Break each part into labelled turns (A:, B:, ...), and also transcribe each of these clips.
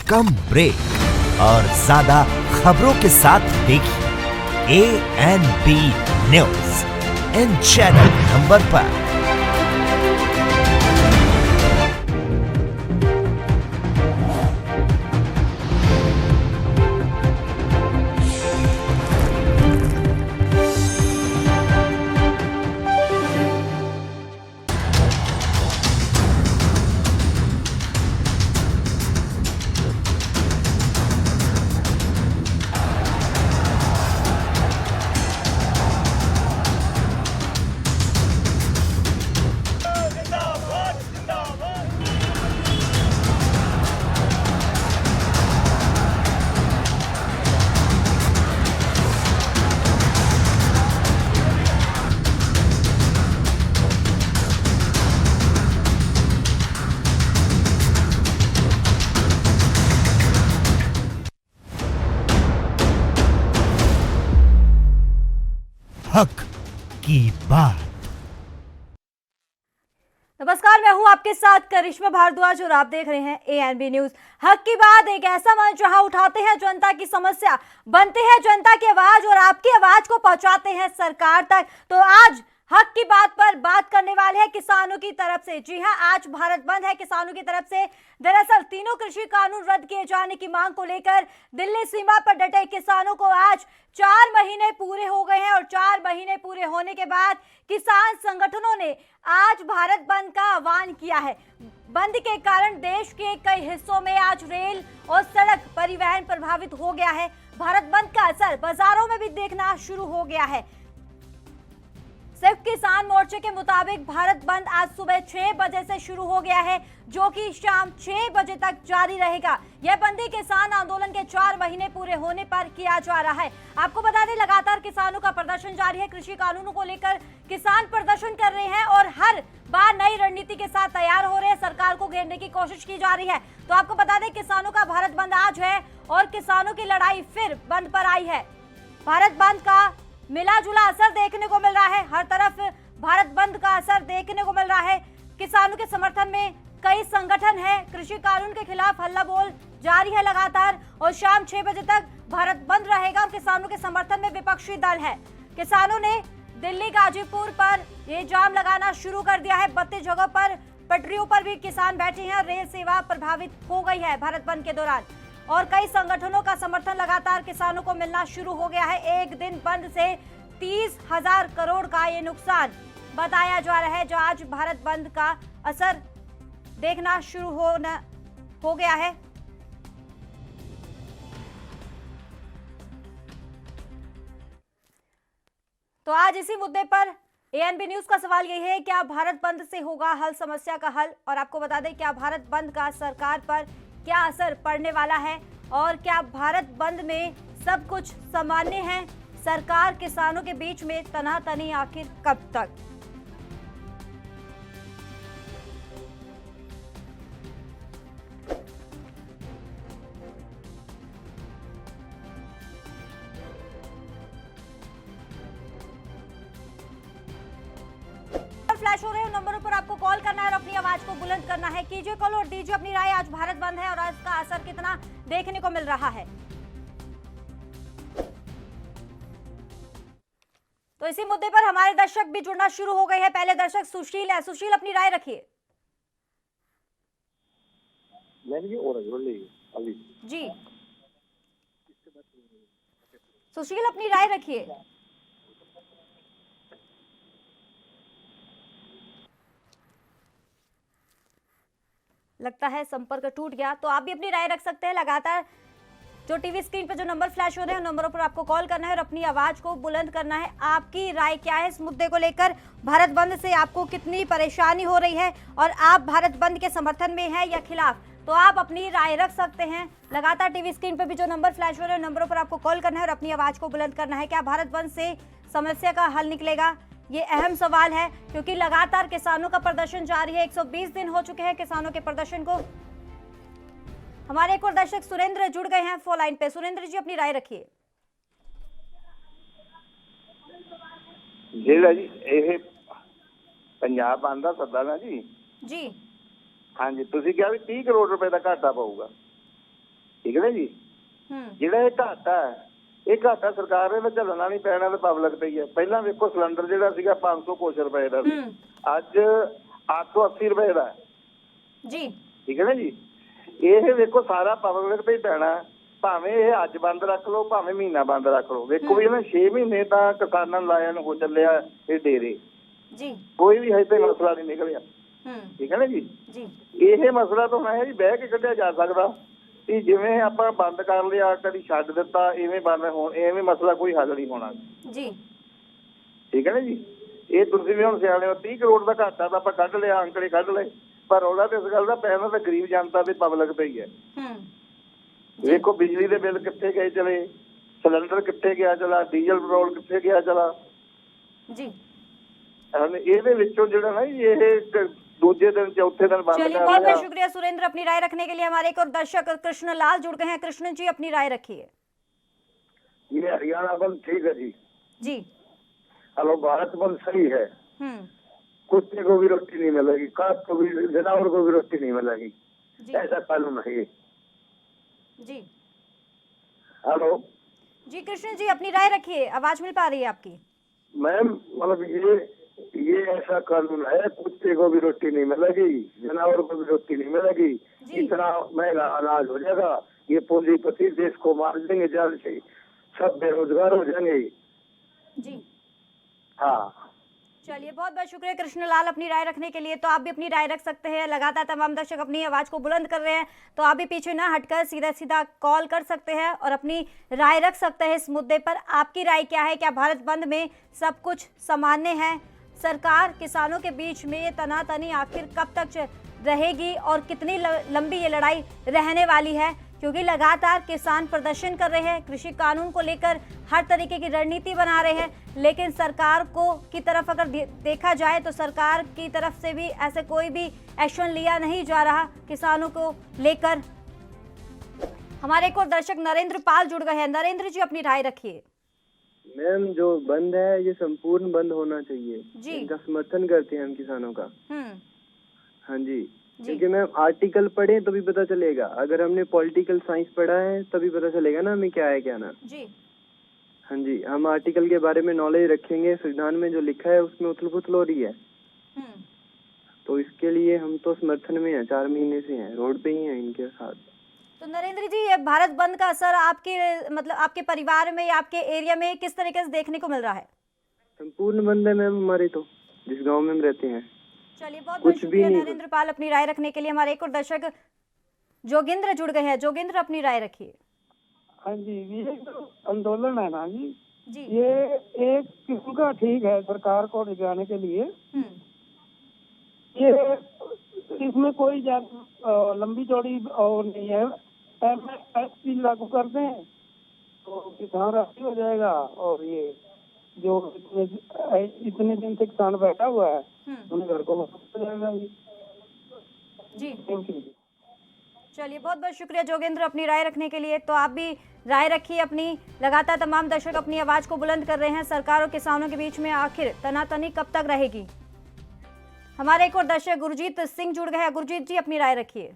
A: कम break और ज्यादा खबरों के साथ देखिए ANB news in channel number पर। हक की बात।
B: नमस्कार, मैं हूं आपके साथ करिश्मा भारद्वाज और आप देख रहे हैं ANB न्यूज। हक की बात एक ऐसा मंच जहां उठाते हैं जनता की समस्या, बनते हैं जनता की आवाज और आपकी आवाज को पहुंचाते हैं सरकार तक। तो आज हक की बात पर बात करने वाले हैं किसानों की तरफ से। जी हां, आज भारत बंद है किसानों की तरफ से। दरअसल तीनों कृषि कानून रद्द किए जाने की मांग को लेकर दिल्ली सीमा पर डटे किसानों को आज 4 महीने पूरे हो गए हैं और 4 महीने पूरे होने के बाद किसान संगठनों ने आज भारत बंद का आह्वान किया है। बंद के कारण देश के कई हिस्सों में आज रेल और सड़क परिवहन प्रभावित हो गया है। भारत बंद का असर बाजारों में भी देखना शुरू हो गया है। सिर्फ किसान मोर्चे के मुताबिक भारत बंद आज सुबह 6 बजे से शुरू हो गया है, जो कि शाम 6 बजे तक जारी रहेगा। यह बंदी किसान आंदोलन के 4 महीने पूरे होने पर किया जा रहा है। आपको बता दें, लगातार किसानों का प्रदर्शन जारी है। कृषि कानूनों को लेकर किसान प्रदर्शन कर रहे हैं और हर बार नई रणनीति के साथ तैयार हो रहे हैं। सरकार को घेरने की कोशिश की जा रही है। तो आपको बता दें, किसानों का भारत बंद आज है और किसानों की लड़ाई फिर बंद पर आई है। भारत बंद का मिला जुला असर देखने को मिल रहा है। हर तरफ भारत बंद का असर देखने को मिल रहा है। किसानों के समर्थन में कई संगठन हैं। कृषि कानून के खिलाफ हल्ला बोल जारी है लगातार और शाम 6 बजे तक भारत बंद रहेगा और किसानों के समर्थन में विपक्षी दल है। किसानों ने दिल्ली गाजीपुर पर ये जाम लगाना शुरू कर दिया है। 32 जगहों पर पटरियों पर भी किसान बैठे हैं। रेल सेवा प्रभावित हो गई है भारत बंद के दौरान और कई संगठनों का समर्थन लगातार किसानों को मिलना शुरू हो गया है। एक दिन बंद से 30,000 करोड़ का ये नुकसान बताया जा रहा है, जो आज भारत बंद का असर देखना शुरू हो गया है। तो आज इसी मुद्दे पर ANB न्यूज का सवाल यही है, क्या भारत बंद से होगा हल, समस्या का हल? और आपको बता दें, क्या भारत बंद का सरकार पर क्या असर पड़ने वाला है और क्या भारत बंद में सब कुछ सामान्य है? सरकार किसानों के बीच में तनातनी आखिर कब तक? फ्लैश हो रहे हैं नंबरों पर आपको कॉल करना है और अपनी आवाज को बुलंद करना है। कीजिए कॉल और दीजिए अपनी राय। आज भारत बंद है और आज का असर कितना देखने को मिल रहा है। तो इसी मुद्दे पर हमारे दर्शक भी जुड़ना शुरू हो गए हैं। पहले दर्शक सुशील है। सुशील, अपनी राय रखिए। जी सुशील, अपनी राय रखिए। लगता है संपर्क टूट गया। तो आप भी अपनी राय रख सकते हैं। लगातार जो टीवी स्क्रीन पर जो नंबर फ्लैश हो रहे हैं, नंबरों पर आपको कॉल करना है और अपनी आवाज को बुलंद करना है। आपकी राय क्या है इस मुद्दे को लेकर? भारत बंद से आपको कितनी परेशानी हो रही है और आप भारत बंद के समर्थन में हैं या खिलाफ? तो आप अपनी राय रख सकते हैं। लगातार टीवी स्क्रीन पर भी जो नंबर फ्लैश हो रहे हैं, नंबरों पर आपको कॉल करना है और अपनी आवाज को बुलंद करना है। क्या भारत बंद से समस्या का हल निकलेगा? ये अहम सवाल है, क्योंकि लगातार किसानों का प्रदर्शन जारी है। 120 दिन हो चुके हैं किसानों के प्रदर्शन को। हमारे एक और दर्शक सुरेंद्र जुड़ गए हैं फोन लाइन पे। सुरेंद्र जी, अपनी राय रखिए।
C: जी ਇਹ ਪੰਜਾਬ ਬੰਦ ਦਾ ਸੱਦਾ ਨਾ ਜੀ।
B: ਜੀ
C: ਹਾਂਜੀ, ਤੁਸੀਂ ਕਿਹਾ ਵੀ 30 ਕਰੋੜ ਰੁਪਏ ਦਾ ਘਾਟਾ ਪਊਗਾ। ਠੀਕ ਹੈ ਨਾ ਜੀ। ਜਿਹੜਾ ਇਹ ਘਾਟਾ ਹੈ, ਇਹ ਘਾਟਾ ਸਰਕਾਰ ਨੇ ਝੱਲਣਾ ਨਹੀਂ ਪੈਣਾ ਤੇ ਪਬਲਿਕ ਤੇ ਹੀ ਹੈ। ਪਹਿਲਾਂ ਵੇਖੋ ਸਿਲੰਡਰ ਜਿਹੜਾ ਸੀਗਾ 500 ਕੁਛ ਰੁਪਏ ਦਾ ਸੀ, ਅੱਜ 880 ਰੁਪਏ ਦਾ
B: ਜੀ।
C: ਠੀਕ ਹੈ ਨਾ ਜੀ। ਇਹ ਵੇਖੋ ਸਾਰਾ ਪਬਲਿਕ ਤੇ ਹੀ ਪੈਣਾ, ਭਾਵੇਂ ਇਹ ਅੱਜ ਬੰਦ ਰੱਖ ਲਓ ਭਾਵੇਂ ਮਹੀਨਾ ਬੰਦ ਰੱਖ ਲਓ। ਵੇਖੋ ਵੀ ਇਹਨਾਂ 6 ਮਹੀਨੇ ਤਾਂ ਕਿਸਾਨਾਂ ਨੂੰ ਲਾਇਆ ਨੂੰ ਹੋ ਚੱਲਿਆ ਇਹ ਡੇਰੇ
B: ਜੀ,
C: ਕੋਈ ਵੀ ਹਜੇ ਤੱਕ ਮਸਲਾ ਨਹੀਂ ਨਿਕਲਿਆ। ਠੀਕ ਹੈ ਨਾ ਜੀ। ਇਹ ਮਸਲਾ ਤਾਂ ਹੁਣ ਹੈ ਜੀ ਬਹਿ ਕੇ ਕੱਢਿਆ ਜਾ ਸਕਦਾ ਕਿ ਜਿਵੇਂ ਆਪਾਂ ਬੰਦ ਕਰ ਲਿਆ ਕਦੀ ਛੱਡ ਦਿੱਤਾ ਇਵੇਂ ਬੰਦ ਹੋਣ, ਐਵੇਂ ਮਸਲਾ ਕੋਈ ਹੱਲ ਨਹੀਂ ਹੋਣਾ
B: ਜੀ।
C: ਠੀਕ ਹੈ ਨਾ ਜੀ। ਇਹ ਤੁਸੀਂ ਵੀ ਹੁਣ ਸਿਆਣੇ ਹੋ, 30 ਕਰੋੜ ਦਾ ਘਾਟਾ ਤਾਂ ਆਪਾਂ ਕੱਢ ਲਿਆ, ਅੰਕੜੇ ਕੱਢ ਲਏ, ਪਰ ਰੌਲਾ ਤੇ ਇਸ ਗੱਲ ਦਾ ਪੈਣਾ ਤਾਂ ਗਰੀਬ ਜਨਤਾ ਤੇ ਪਬਲਿਕ ਤੇ ਹੀ ਹੈ। ਵੇਖੋ ਬਿਜਲੀ ਦੇ ਬਿੱਲ ਕਿੱਥੇ ਗਏ ਚਲੇ, ਸਿਲੰਡਰ ਕਿੱਥੇ ਗਿਆ ਚਲਾ, ਡੀਜ਼ਲ ਪੈਟਰੋਲ ਕਿੱਥੇ ਗਿਆ ਚਲਾ ਜੀ। ਇਹਦੇ ਵਿੱਚੋਂ ਜਿਹੜਾ ना ये दूसरे दिन चौथे दिन बंद।
B: चलिए बहुत बहुत शुक्रिया सुरेंद्र अपनी राय रखने के लिए। हमारे एक और दर्शक कृष्ण लाल जुड़ गए हैं। कृष्ण जी अपनी राय रखिए।
D: ये हरियाणा बंद ठीक है जी।
B: जी
D: हेलो, भारत बंद सही है। कुत्ते को भी रोटी नहीं मिलेगी, काट को भी, जानवर को भी रोटी नहीं मिलेगी, ऐसा कानून है ये
B: जी।
D: हेलो
B: जी कृष्ण जी अपनी राय रखिए, आवाज मिल पा रही है आपकी।
D: मैम, मतलब ये ऐसा कानून है, कुत्ते को भी रोटी नहीं मिलेगी, जानवर को भी रोटी नहीं मिलेगी, इतना महंगा अनाज हो जाएगा, ये पूंजीपति देश को मार देंगे जान से, सब बेरोजगार हो जाएंगे
B: जी।
D: हाँ
B: चलिए बहुत बहुत शुक्रिया कृष्ण लाल अपनी राय रखने के लिए। तो आप भी अपनी राय रख सकते हैं। लगातार तमाम दर्शक अपनी आवाज को बुलंद कर रहे हैं, तो आप भी पीछे ना हटकर सीधा सीधा कॉल कर सकते हैं और अपनी राय रख सकते हैं इस मुद्दे पर। आपकी राय क्या है? क्या भारत बंद में सब कुछ सामान्य है? सरकार किसानों के बीच में ये तनातनी आखिर कब तक रहेगी और कितनी लंबी ये लड़ाई रहने वाली है? क्योंकि लगातार किसान प्रदर्शन कर रहे हैं, कृषि कानून को लेकर हर तरीके की रणनीति बना रहे हैं, लेकिन सरकार को की तरफ अगर देखा जाए तो सरकार की तरफ से भी ऐसे कोई भी एक्शन लिया नहीं जा रहा किसानों को लेकर। हमारे एक और दर्शक नरेंद्र पाल जुड़ गए हैं। नरेंद्र जी अपनी राय रखिए।
E: मैम, जो बंद है ये संपूर्ण बंद होना चाहिए
B: जी।
E: इनका समर्थन करते हैं हम किसानों का। हाँ जी, क्योंकि मैम आर्टिकल पढ़े तो भी पता चलेगा, अगर हमने पॉलिटिकल साइंस पढ़ा है तभी पता चलेगा ना हमें क्या है क्या ना
B: जी।
E: हाँ जी, हम आर्टिकल के बारे में नॉलेज रखेंगे, संविधान में जो लिखा है उसमें उथल पुथल हो रही है, तो इसके लिए हम तो समर्थन में हैं, 4 महीने से हैं, रोड पे ही हैं इनके साथ।
B: तो नरेंद्र जी, ये भारत बंद का असर आपके मतलब आपके परिवार में या आपके एरिया में किस तरीके से देखने को मिल रहा है?
E: संपूर्ण बंद है मैम हमारे, तो जिस गांव में हम रहते हैं।
B: चलिए बहुत बहुत शुक्रिया नरेंद्र पाल अपनी राय रखने के लिए। हमारे एक और दर्शक जोगिंद्र जुड़ गए हैं। जोगिंद्र अपनी राय रखिए।
F: हाँ जी, ये जो आंदोलन है ना जी,
B: जी
F: ये एक किस्म का ठीक है सरकार को दिखाने के लिए। ये इसमें कोई लंबी चौड़ी और नहीं है। MSP लागू कर दें तो किसान राजी हो जाएगा, और ये जो इतने दिन से किसान बैठा हुआ है उन्हें घर को वापस हो जाएगा
B: जी।
F: Thank you.
B: चलिए बहुत बहुत शुक्रिया जोगेंद्र अपनी राय रखने के लिए। तो आप भी राय रखिए अपनी। लगातार तमाम दर्शक अपनी आवाज को बुलंद कर रहे हैं। सरकार और किसानों के बीच में आखिर तनातनी कब तक रहेगी? हमारे एक और दर्शक गुरजीत सिंह जुड़ गए हैं। गुरजीत जी अपनी राय रखिए।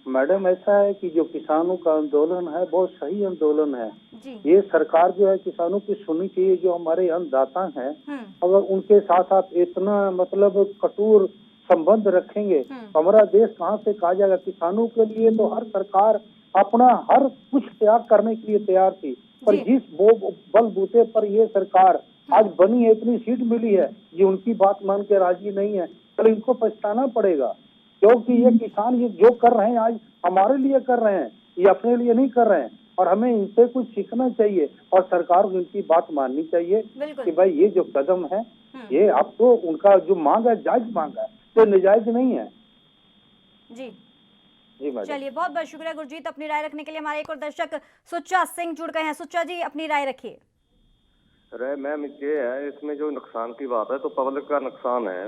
G: मैडम, ऐसा है कि जो किसानों का आंदोलन है बहुत सही आंदोलन है
B: जी।
G: ये सरकार जो है किसानों की सुननी चाहिए। जो हमारे अन्नदाता हैं, अगर उनके साथ आप इतना मतलब कठोर संबंध रखेंगे तो हमारा देश कहाँ से कहा जाएगा। किसानों के लिए तो हर सरकार अपना हर कुछ त्याग करने के लिए तैयार थी, पर जिस बलबूते पर ये सरकार आज बनी है, इतनी सीट मिली है, ये उनकी बात मान के राजी नहीं है, तो इनको पछताना पड़ेगा। क्योंकि ये किसान ये जो कर रहे हैं आज हमारे लिए कर रहे हैं, ये अपने लिए नहीं कर रहे हैं, और हमें इनसे कुछ सीखना चाहिए और सरकार को इनकी बात माननी चाहिए कि भाई ये जो कदम है ये अब तो उनका जो मांग है जायज मांग है, तो नाजायज नहीं है
B: जी।
G: जी मैडम।
B: चलिए बहुत बहुत शुक्रिया गुरजीत अपनी राय रखने के लिए। हमारे एक और दर्शक सुच्चा सिंह जुड़ गए हैं। सुच्चा जी अपनी राय रखिए।
H: अरे मैम, ये है इसमें जो नुकसान की बात है तो पब्लिक का नुकसान है,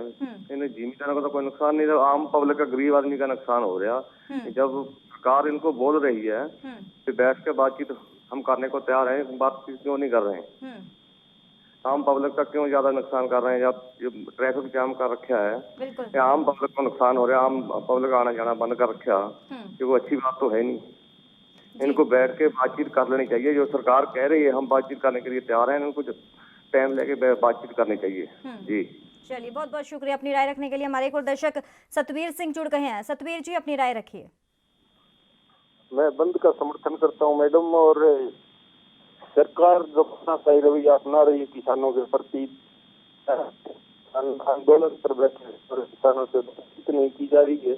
H: इन्हें जिमीदारों का तो कोई नुकसान नहीं, जब आम पब्लिक का गरीब आदमी का नुकसान हो रहा। जब सरकार इनको बोल रही है कि बैठ के बातचीत हम करने को तैयार हैं, बात क्यों नहीं कर रहे हैं? आम पब्लिक का क्यों ज्यादा नुकसान कर रहे हैं? जब ट्रैफिक जाम कर रखा है,
B: बिल्कुल
H: या आम पब्लिक को नुकसान हो रहा है, आम पब्लिक आना जाना बंद कर रखा, ये वो अच्छी बात तो है नहीं। इनको बैठ के बातचीत कर लेनी चाहिए। जो सरकार कह रही है हम बातचीत करने के लिए तैयार हैं, इनको टाइम लेके बातचीत करनी चाहिए। जी
B: चलिए, बहुत बहुत शुक्रिया अपनी राय रखने के लिए। हमारे एक और दर्शक सतवीर सिंह जुड़ गए हैं। सतवीर जी, अपनी राय रखिए।
I: मैं बंद का समर्थन करता हूं मैडम, और सरकार जो अपना सही रवैया अपना रही है किसानों के प्रति, आंदोलन पर बैठे और किसानों से बातचीत नहीं की जा रही है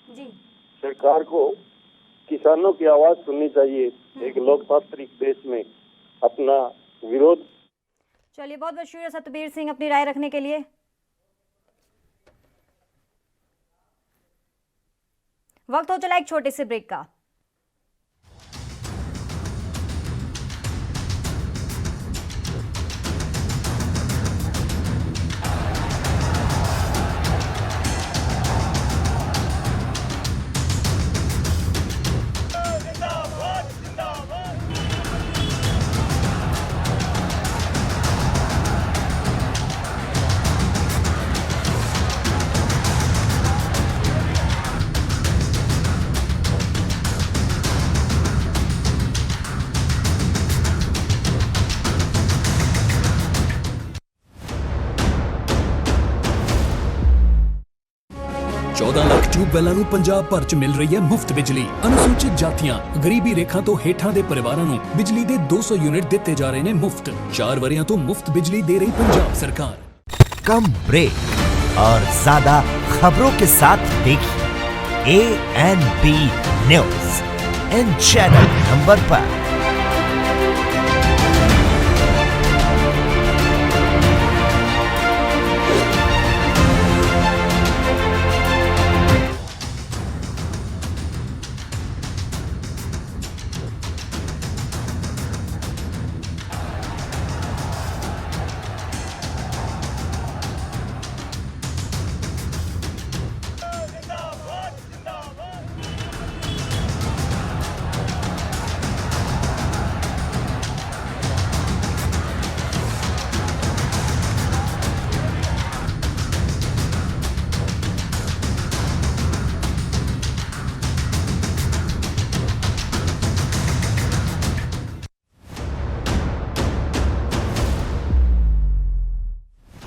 B: जी।
I: सरकार को किसानों की आवाज सुननी चाहिए एक लोकतांत्रिक देश में अपना विरोध।
B: चलिए, बहुत बहुत शुक्रिया सतबीर सिंह अपनी राय रखने के लिए। वक्त हो चला एक छोटे से ब्रेक का।
J: ਟਿਊਬਵੈੱਲਾਂ ਨੂੰ ਪੰਜਾਬ ਭਰ ਚ ਮਿਲ ਰਹੀ ਹੈ ਮੁਫਤ ਬਿਜਲੀ। ਅਨੁਸੂਚਿਤ ਜਾਤੀਆਂ ਗਰੀਬੀ ਰੇਖਾ ਤੋਂ ਹੇਠਾਂ ਦੇ ਪਰਿਵਾਰਾਂ ਨੂੰ ਬਿਜਲੀ ਦੇ 200 ਯੂਨਿਟ ਦਿੱਤੇ ਜਾ ਰਹੇ ਨੇ ਮੁਫਤ। 4 ਵਰਿਆਂ ਤੋਂ ਮੁਫਤ ਬਿਜਲੀ ਦੇ ਰਹੀ ਪੰਜਾਬ ਸਰਕਾਰ।
A: कम ब्रेक और ज्यादा खबरों के साथ देखिए ANB news in channel number पर।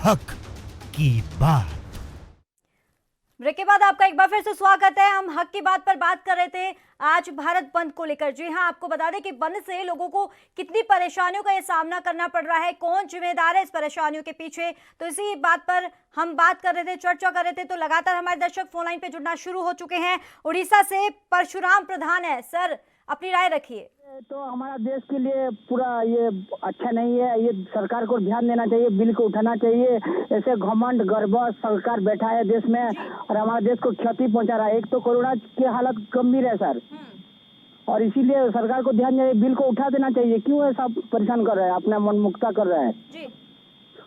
A: हक की बात।
B: ब्रेक के बाद आपका एक बार फिर से स्वागत है। हम हक की बात पर बात कर रहे थे आज भारत बंद को लेकर। जी हां, आपको बता दें कि बंद से लोगों को कितनी परेशानियों का ये सामना करना पड़ रहा है, कौन जिम्मेदार है इस परेशानियों के पीछे, तो इसी बात पर हम बात कर रहे थे, चर्चा कर रहे थे। तो लगातार हमारे दर्शक फोन लाइन पे जुड़ना शुरू हो चुके हैं। उड़ीसा से परशुराम प्रधान है। सर, अपनी राय रखिए।
F: तो हमारा देश के लिए पूरा ये अच्छा नहीं है, ये सरकार को ध्यान देना चाहिए, बिल को उठाना चाहिए। ऐसे घमंड गर्व सरकार बैठा है देश में और हमारा देश को क्षति पहुंचा रहा है। एक तो कोरोना की हालत गंभीर है सर, और इसीलिए सरकार को ध्यान देना, बिल को उठा देना चाहिए। क्यों ऐसा परेशान कर रहे हैं, अपना मन मुक्ता कर रहे हैं जी।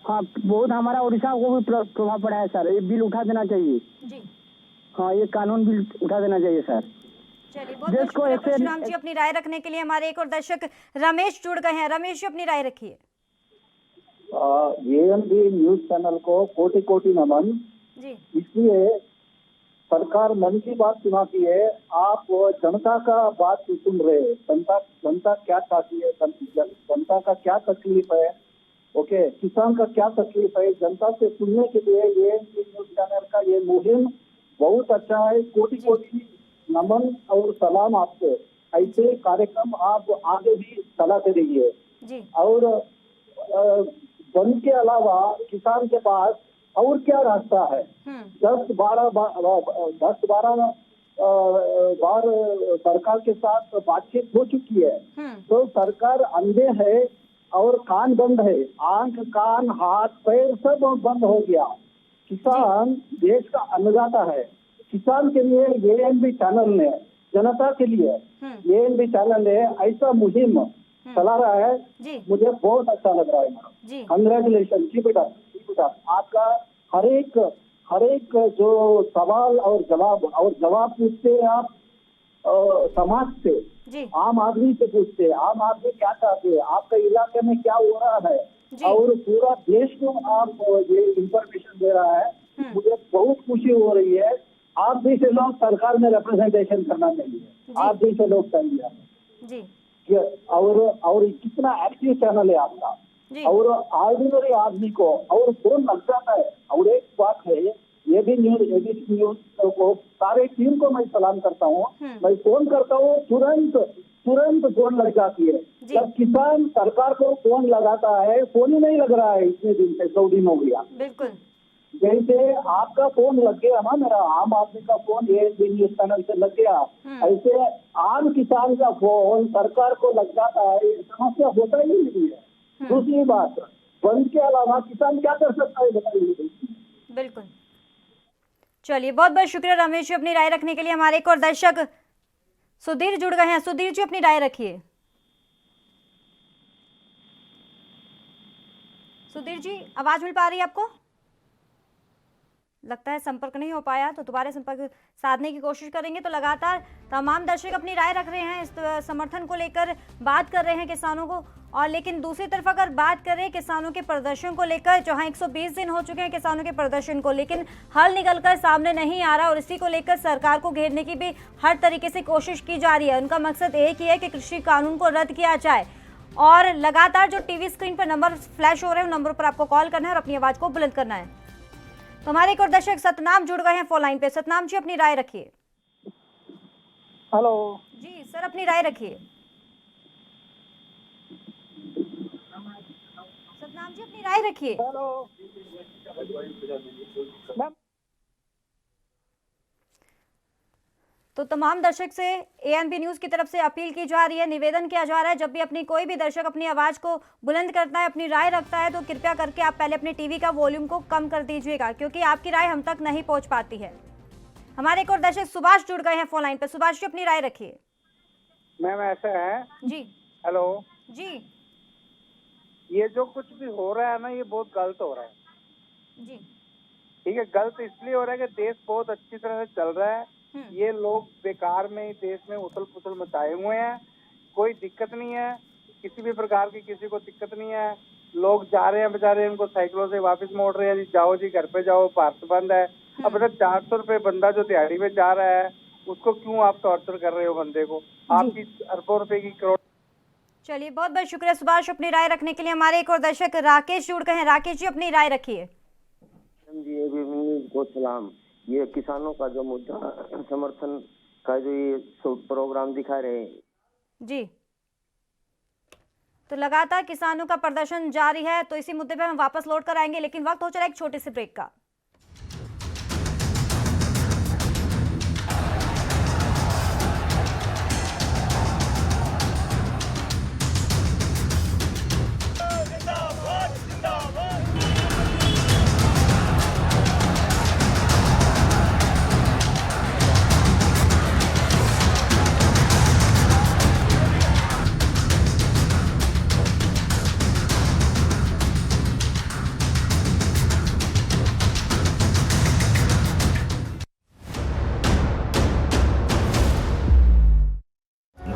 F: हाँ, बहुत हमारा उड़ीसा को भी प्रभाव पड़ा है सर, ये बिल उठा देना चाहिए जी। हाँ, ये कानून बिल उठा देना चाहिए सर।
B: चलिए, बहुत बहुत शुक्रिया परशुराम जी अपनी राय रखने के लिए। हमारे एक और दर्शक रमेश जुड़ गए हैं। रमेश जी, अपनी राय रखिए।
G: ANB न्यूज चैनल को कोटि कोटि नमन
B: जी।
G: इसलिए सरकार मन की बात सुनाती है, आप जनता का बात सुन रहे हैं। जनता क्या चाहती है, जनता का क्या तकलीफ है, ओके, किसान का क्या तकलीफ है, जनता से सुनने के लिए ANB न्यूज चैनल का ये मुहिम बहुत अच्छा है। कोटि कोटि नमन और सलाम आपको। ऐसे कार्यक्रम आप आगे भी चलाते रहिए जी। और बंद के अलावा किसान के पास और क्या रास्ता है? 10-12 बार सरकार के साथ बातचीत हो चुकी है। तो सरकार अंधे है और कान बंद है, आंख कान हाथ पैर सब बंद हो गया। किसान देश का अन्नदाता है। किसान के लिए ANB चैनल ने, जनता के लिए ANB चैनल ने ऐसा मुहिम चला रहा है, मुझे बहुत अच्छा लग रहा है। कंग्रेचुलेशन जी बेटा, आपका हर एक जो सवाल और जवाब पूछते हैं आप समाज से, आम आदमी से पूछते हैं, आम आदमी क्या चाहते हैं, आपके इलाके में क्या हो रहा है, और पूरा देश को आप ये इंफॉर्मेशन दे रहा है, मुझे बहुत खुशी हो रही है। आप जैसे लोग सरकार में रिप्रेजेंटेशन करना चाहिए, आप जैसे लोग चाहिए
B: जी।
G: और कितना एक्टिव चैनल है आपका, और ऑर्डिनरी आदमी को और फोन लग जाता है। और एक बात है, ये भी एबीपी न्यूज को सारे टीम को मैं सलाम करता हूँ। मैं फोन करता हूँ, तुरंत फोन लग जाती है। जब किसान सरकार को फोन लगाता है, फोन ही नहीं लग रहा है इतने दिन से, 100 दिन हो गया।
B: बिल्कुल
G: जैसे आपका फोन लग गया ना, मेरा आम आदमी का फोन एएनबी न्यूज चैनल से लग गया, ऐसे आम किसान का फोन सरकार को लग जाता है, समस्या होता ही नहीं है। दूसरी बात, बंद के अलावा किसान क्या कर सकता है बताइए।
B: बिल्कुल, चलिए बहुत बहुत शुक्रिया रमेश जी अपनी राय रखने के लिए। हमारे एक और दर्शक सुधीर जुड़ गए हैं। सुधीर जी अपनी राय रखिए। सुधीर जी आवाज मिल पा रही है आपको? लगता है संपर्क नहीं हो पाया, तो दोबारा संपर्क साधने की कोशिश करेंगे। तो लगातार तमाम दर्शक अपनी राय रख रहे हैं, इस समर्थन को लेकर बात कर रहे हैं किसानों को। और लेकिन दूसरी तरफ अगर बात करें किसानों के प्रदर्शन को लेकर, जहां 120 दिन हो चुके हैं किसानों के प्रदर्शन को, लेकिन हल निकलकर सामने नहीं आ रहा और इसी को लेकर सरकार को घेरने की भी हर तरीके से कोशिश की जा रही है। उनका मकसद एक ही है कि कृषि कानून को रद्द किया जाए। और लगातार जो टीवी स्क्रीन पर नंबर फ्लैश हो रहे हैं उन नंबरों पर आपको कॉल करना है और अपनी आवाज को बुलंद करना है। तो हमारे एक और दर्शक सतनाम जुड़ गए हैं फोन लाइन पे। सतनाम जी अपनी राय रखिए।
F: हेलो
B: जी सर अपनी राय रखिए। सतनाम जी अपनी राय रखिए।
F: Hello ma'am.
B: तो तमाम दर्शक से एएनबी न्यूज की तरफ से अपील की जा रही है, निवेदन किया जा रहा है, जब भी अपनी कोई भी दर्शक अपनी आवाज को बुलंद करता है, अपनी राय रखता है, तो कृपया करके आप पहले अपने टीवी का वॉल्यूम को कम कर दीजिएगा, क्योंकि आपकी राय हम तक नहीं पहुंच पाती है। हमारे एक और दर्शक सुभाष जुड़ गए हैं फोन लाइन पे। सुभाष जी अपनी राय रखिए।
F: मैम ऐसा है
B: जी।
F: हेलो
B: जी।
F: ये जो कुछ भी हो रहा है ना, ये बहुत गलत हो रहा है।
B: जी
F: ठीक है, गलत इसलिए हो रहा है कि देश बहुत अच्छी तरह से चल रहा है। ये लोग बेकार में देश में उथल पुथल मचाए हुए हैं, कोई दिक्कत नहीं है, किसी भी प्रकार की किसी को दिक्कत नहीं है। लोग जा रहे हैं बेचारे, इनको साइकिलों से वापस मोड़ रहे हैं, जी जाओ जी घर पे जाओ, भारत बंद है। अब बेटा 400 रुपए बंदा जो दिहाड़ी में जा रहा है, उसको क्यों आप टॉर्चर कर रहे हो बंदे को? आपकी अरबों रुपए की करोड़।
B: चलिए बहुत बहुत शुक्रिया सुभाष अपनी राय रखने के लिए। हमारे एक और दर्शक राकेश जुड़ गए हैं। राकेश जी अपनी राय रखिए।
K: जी एबीपी न्यूज को सलाम। ये किसानों का जो मुद्दा समर्थन का जो ये प्रोग्राम दिखा रहे हैं
B: जी, तो लगातार किसानों का प्रदर्शन जारी है, तो इसी मुद्दे पे हम वापस लौट कर आएंगे, लेकिन वक्त हो चला एक छोटे से ब्रेक का।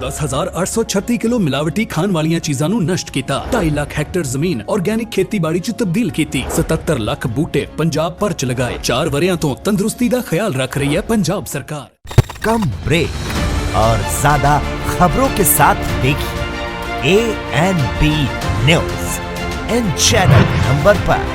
J: दस 10,836 किलो ਮਿਲਾਵਟੀ ਖਾਣ ਵਾਲੀਆਂ ਚੀਜ਼ਾਂ ਨੂੰ ਨਸ਼ਟ ਕੀਤਾ। 2.5 ਲੱਖ ਹੈਕਟਰ ਜ਼ਮੀਨ ਆਰਗੈਨਿਕ ਖੇਤੀਬਾੜੀ 'ਚ ਤਬਦੀਲ ਕੀਤੀ। 77 ਲੱਖ ਬੂਟੇ ਪੰਜਾਬ ਭਰ 'ਚ ਲਗਾਏ। 4 ਵਰਿਆਂ ਤੋਂ ਤੰਦਰੁਸਤੀ ਦਾ ਖਿਆਲ ਰੱਖ ਰਹੀ ਹੈ ਪੰਜਾਬ सरकार।
A: कम ब्रेक और ज्यादा खबरों के साथ देखिए ANB news in channel number पर।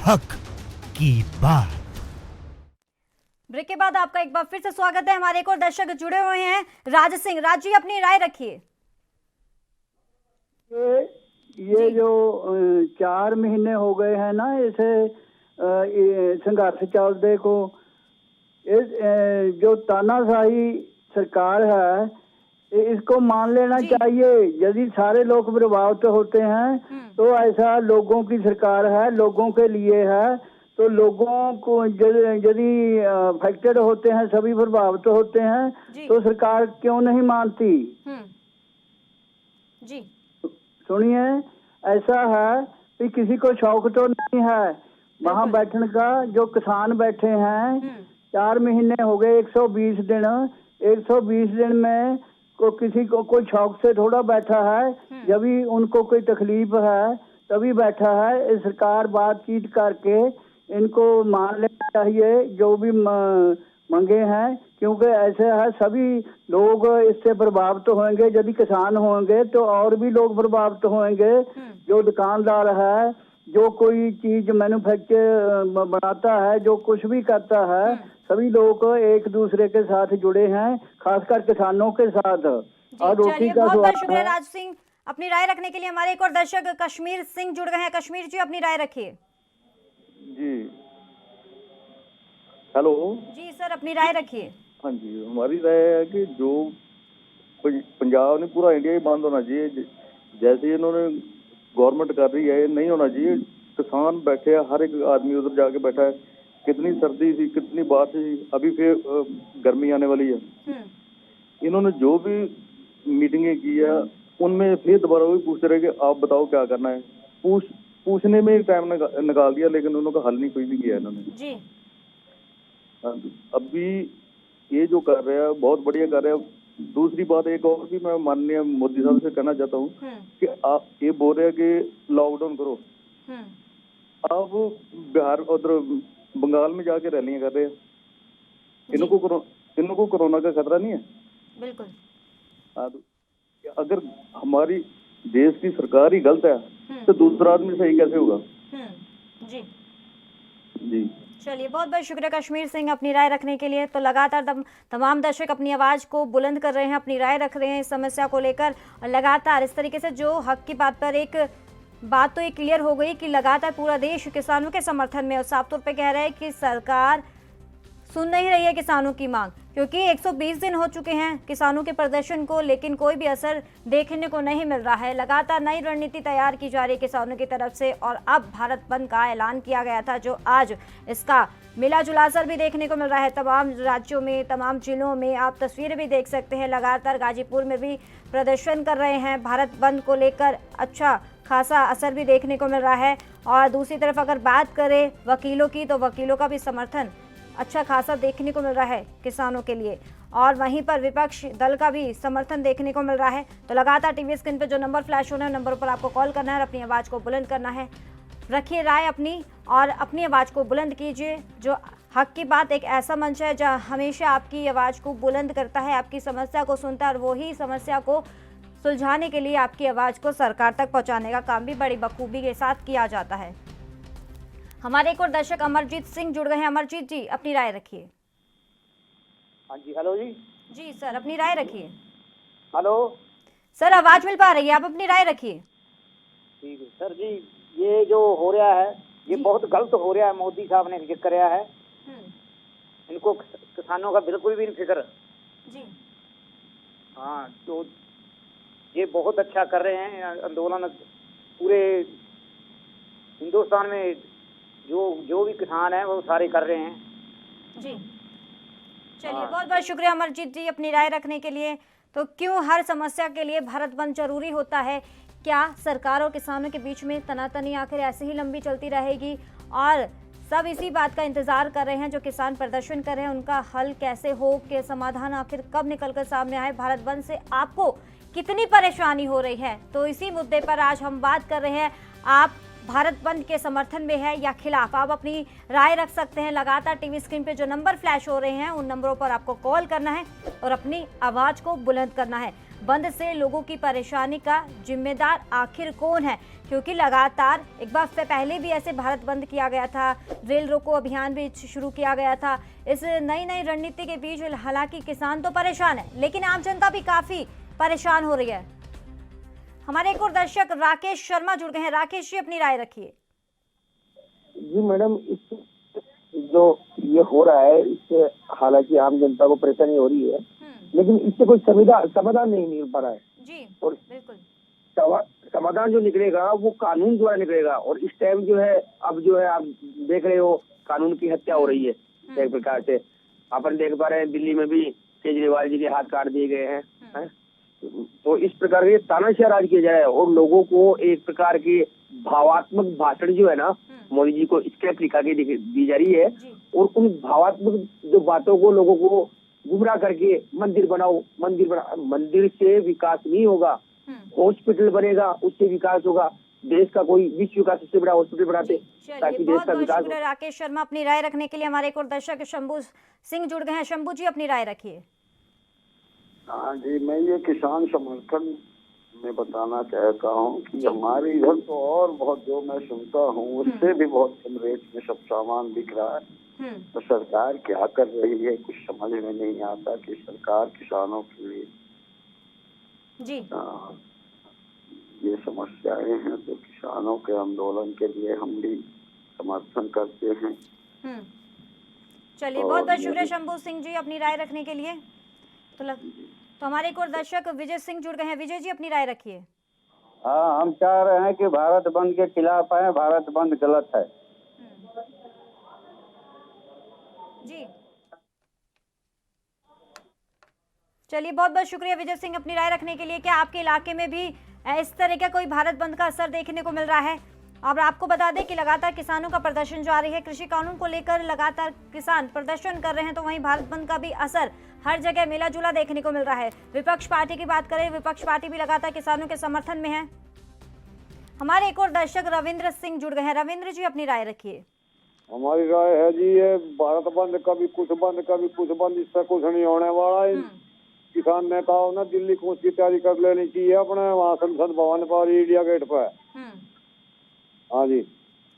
A: हक की बात।
B: ब्रेक के बाद आपका एक बार फिर से स्वागत है। हमारे एक और दर्शक जुड़े हुए हैं राज सिंह। राज जी अपनी राय रखिए।
L: ये जो 4 महीने हो गए हैं ना इसे संघर्ष चलते को, इस जो तानाशाही सरकार है इसको मान लेना चाहिए। यदि सारे लोग प्रभावित होते हैं तो ऐसा लोगों की सरकार है, लोगों के लिए है, तो लोगों को यदि अफेक्टेड होते हैं, सभी प्रभावित होते हैं, तो सरकार क्यों नहीं मानती?
B: जी
L: सुनिए, ऐसा है कि किसी को शौक तो नहीं है वहाँ बैठने का। जो किसान बैठे हैं 4 महीने हो गए, 120 दिन, 120 दिन में को किसी को कोई शौक से थोड़ा बैठा है, जब भी उनको कोई तकलीफ है तभी बैठा है। इस सरकार बातचीत करके इनको मान लेना चाहिए जो भी मंगे हैं, क्योंकि ऐसे है सभी लोग इससे प्रभावित होंगे। यदि किसान होंगे तो और भी लोग प्रभावित होंगे। जो दुकानदार है, जो कोई चीज मैन्युफैक्चर बनाता है, जो कुछ भी करता है, सभी लोग एक दूसरे के साथ जुड़े हैं, खासकर किसानों के साथ। और रोटी का
B: बहुत बहुत शुक्रिया राज सिंह अपनी राय रखने के लिए। हमारे एक और दर्शक कश्मीर सिंह जुड़ गए हैं। कश्मीर जी अपनी राय रखिए।
M: जी हेलो
B: जी सर अपनी राय रखिए।
M: हाँ जी, हमारी राय है कि जो पंजाब ने पूरा इंडिया ही बंद होना चाहिए, जैसे इन्होंने गवर्नमेंट कर रही है, नहीं होना चाहिए। किसान बैठे हैं, हर एक आदमी उधर जाके बैठा है। कितनी सर्दी थी, कितनी बात थी, अभी फिर गर्मी आने वाली है। इन्होंने जो भी मीटिंगें की है उनमें फिर दोबारा वही पूछते रहे कि आप बताओ क्या करना है। पूछने में टाइम निकाल दिया, लेकिन उन्होंने हल नहीं कोई भी किया इन्होंने
B: जी।
M: अभी ये जो कर रहे हैं बहुत बढ़िया कर रहे हैं। दूसरी बात एक और भी मैं माननीय मोदी साहब से कहना चाहता हूँ कि आप ये बोल रहे हैं कि लॉकडाउन करो, आप बिहार उधर बंगाल में जाके रैलियां कर रहे हैं। इनको कोरोना का खतरा नहीं है?
B: बिल्कुल।
M: अगर हमारी देश की सरकार ही गलत है तो दूसरा आदमी सही कैसे होगा?
B: जी जी चलिए बहुत बहुत शुक्रिया कश्मीर सिंह अपनी राय रखने के लिए। तो लगातार तमाम दर्शक अपनी आवाज़ को बुलंद कर रहे हैं, अपनी राय रख रहे हैं इस समस्या को लेकर। और लगातार इस तरीके से जो हक की बात पर एक बात तो ये क्लियर हो गई कि लगातार पूरा देश किसानों के समर्थन में और साफ तौर पे कह रहा है कि सरकार सुन नहीं रही है किसानों की मांग, क्योंकि 120 दिन हो चुके हैं किसानों के प्रदर्शन को, लेकिन कोई भी असर देखने को नहीं मिल रहा है। लगातार नई रणनीति तैयार की जा रही है किसानों की तरफ से और अब भारत बंद का ऐलान किया गया था, जो आज इसका मिला जुला असर भी देखने को मिल रहा है तमाम राज्यों में, तमाम जिलों में। आप तस्वीरें भी देख सकते हैं, लगातार गाजीपुर में भी प्रदर्शन कर रहे हैं भारत बंद को लेकर। अच्छा खासा असर भी देखने को मिल रहा है। और दूसरी तरफ अगर बात करें वकीलों की, तो वकीलों का भी समर्थन अच्छा खासा देखने को मिल रहा है किसानों के लिए। और वहीं पर विपक्ष दल का भी समर्थन देखने को मिल रहा है। तो लगातार टीवी स्क्रीन पर जो नंबर फ्लैश हो रहे हैं, नंबरों पर आपको कॉल करना है और अपनी आवाज़ को बुलंद करना है। रखिए राय अपनी और अपनी आवाज़ को बुलंद कीजिए। जो हक की बात एक ऐसा मंच है जहाँ हमेशा आपकी आवाज़ को बुलंद करता है, आपकी समस्या को सुनता है और वही समस्या को सुलझाने के लिए आपकी आवाज़ को सरकार तक पहुँचाने का काम भी बड़ी बखूबी के साथ किया जाता है। हमारे एक और दर्शक अमरजीत सिंह जुड़ गए हैं। अमरजीत जी अपनी राय रखिए।
N: हाँ जी हेलो जी।
B: जी सर अपनी राय रखिए।
N: हेलो
B: सर आवाज मिल पा रही है, आप अपनी राय रखिए।
N: ठीक है सर जी, ये जो हो रहा है ये बहुत गलत हो रहा है। मोदी साहब ने जिक्र कराया है, इनको किसानों का बिल्कुल भी नहीं फिक्र
B: जी।
N: हाँ तो ये बहुत अच्छा कर रहे हैं आंदोलन पूरे हिंदुस्तान में। जो भी किसान है वो सारे कर रहे हैं
B: जी। चलिए बहुत बहुत शुक्रिया अमरजीत जी अपनी राय रखने के लिए। तो क्यों हर समस्या के लिए भारत बंद जरूरी होता है? क्या सरकार और किसानों के बीच में तनातनी आखिर ऐसे ही लंबी चलती रहेगी? और सब इसी बात का इंतजार कर रहे हैं, जो किसान प्रदर्शन कर रहे हैं उनका हल कैसे हो, के समाधान आखिर कब निकलकर सामने आए। भारत बंद से आपको कितनी परेशानी हो रही है, तो इसी मुद्दे पर आज हम बात कर रहे हैं। आप भारत बंद के समर्थन में है या खिलाफ, आप अपनी राय रख सकते हैं। लगातार टीवी स्क्रीन पे जो नंबर फ्लैश हो रहे हैं उन नंबरों पर आपको कॉल करना है और अपनी आवाज़ को बुलंद करना है। बंद से लोगों की परेशानी का जिम्मेदार आखिर कौन है? क्योंकि लगातार एक बार पहले भी ऐसे भारत बंद किया गया था, रेल रोको अभियान भी शुरू किया गया था। इस नई रणनीति के बीच हालांकि किसान तो परेशान है, लेकिन आम जनता भी काफ़ी परेशान हो रही है। हमारे एक और दर्शक राकेश शर्मा जुड़ गए हैं। राकेश जी अपनी राय रखिए।
O: जी मैडम, इस जो ये हो रहा है इससे हालांकि आम जनता को परेशानी हो रही है, लेकिन इससे कोई समाधान नहीं मिल पा रहा है।
B: जी
O: और
B: बिल्कुल
O: समाधान जो निकलेगा वो कानून द्वारा निकलेगा। और इस टाइम जो है, अब जो है आप देख रहे हो कानून की हत्या हो रही है एक प्रकार से। अपन देख पा रहे हैं दिल्ली में भी केजरीवाल जी के हाथ काट दिए गए हैं। तो इस प्रकार के तानाशाह राज किया जा रहा है और लोगों को एक प्रकार की भावात्मक भाषण जो है ना मोदी जी को स्क्रिप्ट लिखा के दी जा रही है और उन भावात्मक जो बातों को लोगों को गुमराह करके मंदिर बनाओ, मंदिर से विकास नहीं होगा, हॉस्पिटल बनेगा उससे विकास होगा। देश का कोई विश्व का सबसे बड़ा हॉस्पिटल बनाते ताकि देश का विकास हो।
B: राकेश शर्मा अपनी राय रखने के लिए हमारे एक और दर्शक शंभू सिंह जुड़ गए हैं। शंभू जी अपनी राय रखिए।
I: हाँ जी, मैं ये किसान समर्थन में बताना चाहता हूँ कि हमारे इधर तो और बहुत जो मैं सुनता हूँ उससे भी बहुत कम रेट में सब सामान बिक रहा है। तो सरकार क्या कर रही है कुछ समझ में नहीं आता कि सरकार किसानों के लिए
B: जी
I: ये समस्याएं हैं। तो किसानों के आंदोलन के लिए हम भी समर्थन करते हैं।
B: चलिए बहुत बहुत शुक्रिया शंभू सिंह जी अपनी राय रखने के लिए। तो हमारे एक और दर्शक विजय सिंह जुड़ गए हैं। विजय जी अपनी राय रखिए।
P: हाँ, हम चाह रहे हैं कि भारत बंद के खिलाफ है, भारत बंद गलत है।
B: जी चलिए बहुत बहुत शुक्रिया विजय सिंह अपनी राय रखने के लिए। क्या आपके इलाके में भी इस तरह का कोई भारत बंद का असर देखने को मिल रहा है? और आपको बता दें कि लगातार किसानों का प्रदर्शन जारी है। कृषि कानून को लेकर लगातार किसान प्रदर्शन कर रहे हैं, तो वहीं भारत बंद का भी असर हर जगह मिला जुला देखने को मिल रहा है। विपक्ष पार्टी की बात करें, विपक्ष पार्टी भी लगातार किसानों के समर्थन में है। हमारे एक और दर्शक रविंद्र सिंह जुड़ गए हैं। रविंद्र जी अपनी राय रखिए।
Q: हमारी राय है जी, ये भारत बंद कभी कुछ बंद कभी कुछ बंद, इससे कुछ नहीं होने वाला है। किसान नेताओं ने दिल्ली कूच की तैयारी कर लेनी चाहिए अपने वहाँ संसद भवन पर, इंडिया गेट पर। हाँ जी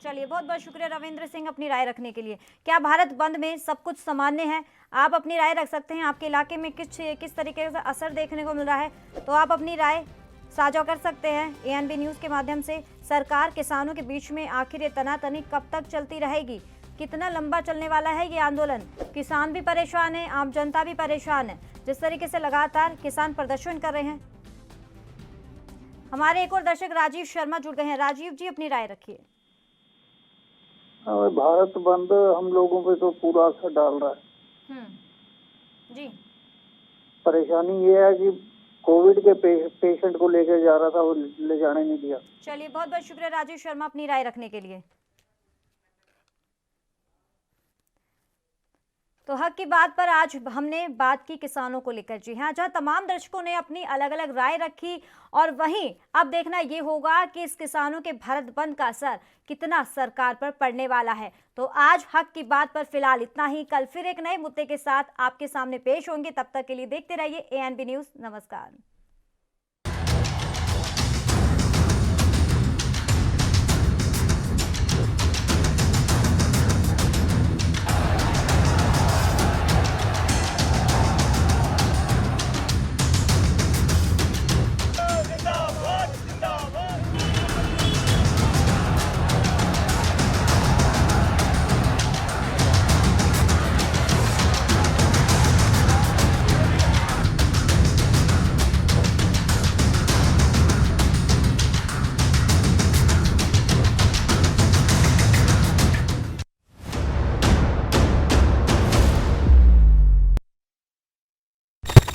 B: चलिए बहुत बहुत शुक्रिया रविंद्र सिंह अपनी राय रखने के लिए। क्या भारत बंद में सब कुछ सामान्य है? आप अपनी राय रख सकते हैं। आपके इलाके में किस तरीके से असर देखने को मिल रहा है, तो आप अपनी राय साझा कर सकते हैं ANB न्यूज़ के माध्यम से। सरकार किसानों के बीच में आखिर ये तनातनी कब तक चलती रहेगी? कितना लंबा चलने वाला है ये आंदोलन? किसान भी परेशान है, आम जनता भी परेशान है, जिस तरीके से लगातार किसान प्रदर्शन कर रहे हैं। हमारे एक और दर्शक राजीव शर्मा जुड़ गए हैं। राजीव जी अपनी राय रखिए।
L: भारत बंद हम लोगों पे तो पूरा असर डाल रहा है।
B: जी
L: परेशानी ये है कि कोविड के पेशेंट को लेकर जा रहा था, वो ले जाने नहीं दिया।
B: चलिए बहुत बहुत शुक्रिया राजीव शर्मा अपनी राय रखने के लिए। तो हक की बात पर आज हमने बात की किसानों को लेकर। जी हाँ, जहाँ तमाम दर्शकों ने अपनी अलग अलग राय रखी, और वहीं अब देखना ये होगा कि इस किसानों के भारत बंद का असर कितना सरकार पर पड़ने वाला है। तो आज हक की बात पर फिलहाल इतना ही। कल फिर एक नए मुद्दे के साथ आपके सामने पेश होंगे। तब तक के लिए देखते रहिए ANB न्यूज़। नमस्कार।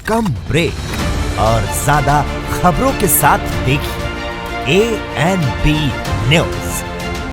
A: कम ब्रेक और ज्यादा खबरों के साथ देखिए ANB न्यूज़।